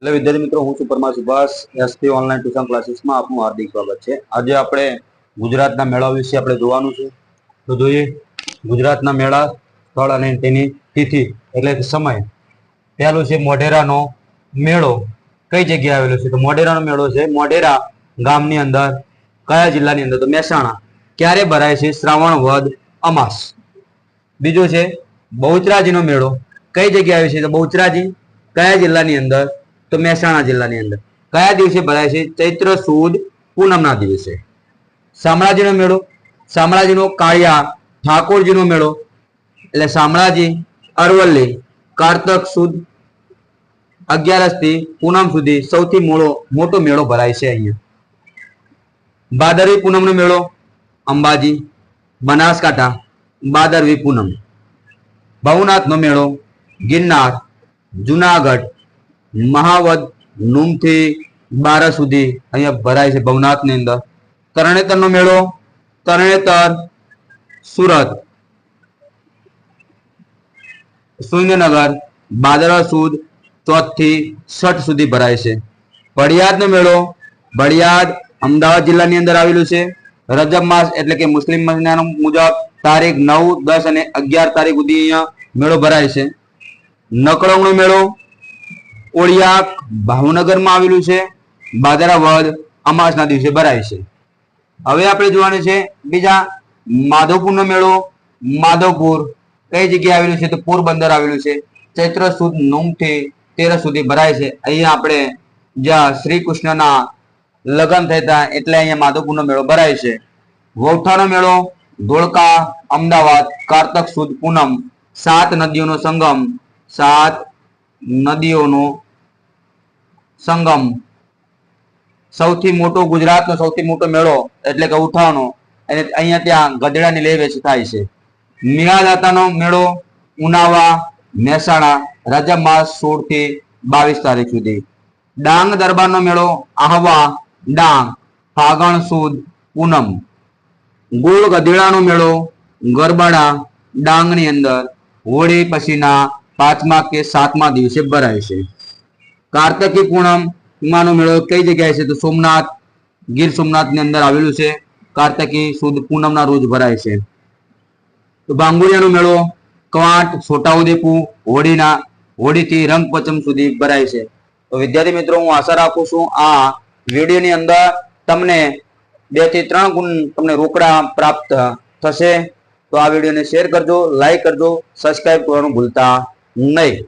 એટલે વિદ્યાર્થી મિત્રો, હું છું Parmar Subhash. SP online tuition ક્લાસીસમાં આપનું હાર્દિક સ્વાગત છે. આજે આપણે ગુજરાતના મેળા વિશે આપણે જોવાનું છે. તો જોઈએ ગુજરાતના મેળા સ્થળ અને તેની તિથિ એટલે સમય. પહેલું છે મોઢેરાનો મેળો. કઈ જગ્યાએ આવેલો છે? તો મોઢેરાનો મેળો છે મોઢેરા ગામની અંદર. કયા જિલ્લાની અંદર? તો મહેસાણા. ક્યારે ભરાય છે? શ્રાવણ વદ અમાસ. બીજો છે બહુચરાજીનો મેળો. કઈ જગ્યાએ આવે છે? તો બહુચરાજી કયા જિલ્લાની અંદર? તો મહેસાણા જિલ્લાની અંદર. કયા દિવસે ભરાય છે? ચૈત્ર સુદ પૂનમના દિવસે. શામળાજીનો મેળો. શામળાજીનો કાળિયા ઠાકોરજીનો મેળો એટલે શામળાજી અરવલ્લી કારતક સુદ 11 થી પૂનમ સુધી સૌથી મોટો મેળો ભરાય છે અહીંયા. ભાદરવી પૂનમનો મેળો અંબાજી બનાસકાંઠા ભાદરવી પૂનમ. ભવનાથનો મેળો ગિરનાર જુનાગઢ મહાવદ નુમથી 12 સુધી અહીંયા ભરાય છે ભવનાથની અંદર. તરણેતરનો મેળો તરણેતર સુરત સુરેન્દ્રનગર ભાદરવા સુદ 4 થી 6 સુધી ભરાય છે. ભડિયાદનો મેળો ભડિયાદ અમદાવાદ જિલ્લાની અંદર આવેલું છે. રજબ માસ એટલે કે મુસ્લિમ મહિના મુજબ તારીખ 9, 10 અને 11 તારીખ સુધી અહીંયા મેળો ભરાય છે. નકળંગનો મેળો ઓળિયાક ભાવનગરમાં આવેલું છે. ભાદરવા વદ અમાસના દિવસે ભરાય છે. હવે આપણે જોવાનું છે બીજા માધવપુરનો મેળો. માધવપુર કઈ જગ્યાએ આવેલું છે? તો પોરબંદર આવેલું છે. ચૈત્ર સુદ 9 થી 13 સુધી ભરાય છે. અહીંયા આપણે જ્યાં શ્રી કૃષ્ણના લગ્ન થયા હતા એટલે અહીંયા માધવપુરનો મેળો ભરાય છે. વૌઠાનો મેળો ધોળકા અમદાવાદ કારતક સુદ પૂનમ. 7 નદીઓનો સંગમ. 7 નદીઓનો સંગમ. સૌથી મોટો ગુજરાતનો સૌથી મોટો મેળો એટલે કે ઉઠાવનો. અને અહીંયા ત્યાં ગધેડાની લે વેચ થાય છે. મેળાદાતાનો મેળો ઉનાવા મહેસાણા રજબ માસ 16 થી 22 તારીખ સુધી. ડાંગ દરબારનો મેળો આહવા ડાંગ ફાગણ સુદ પૂનમ. ગોળ ગધેડાનો મેળો ગરબાડા ડાંગની અંદર હોળી પછીના 5મા કે 7મા દિવસે ભરાય છે. કાર્તકી પૂનમ માનો મેળો કઈ જગ્યાએ છે? તો સોમનાથ ગીર સોમનાથની અંદર આવેલું છે. કાર્તકી સુદ પૂનમના રોજ ભરાય છે. તો ભાંગુડિયાનો મેળો ક્વાંટ છોટાઉદેપુર હોળીથી રંગપંચમ સુધી ભરાય છે. તો વિદ્યાર્થી મિત્રો, હું આશા રાખું છું આ વિડીયોની અંદર તમને 2 થી 3 ગુણ તમને રોકડા પ્રાપ્ત થશે. તો આ વિડીયોને શેર કરજો, લાઈક કરજો, સબસ્ક્રાઇબ કરવાનું ભૂલતા નહીં.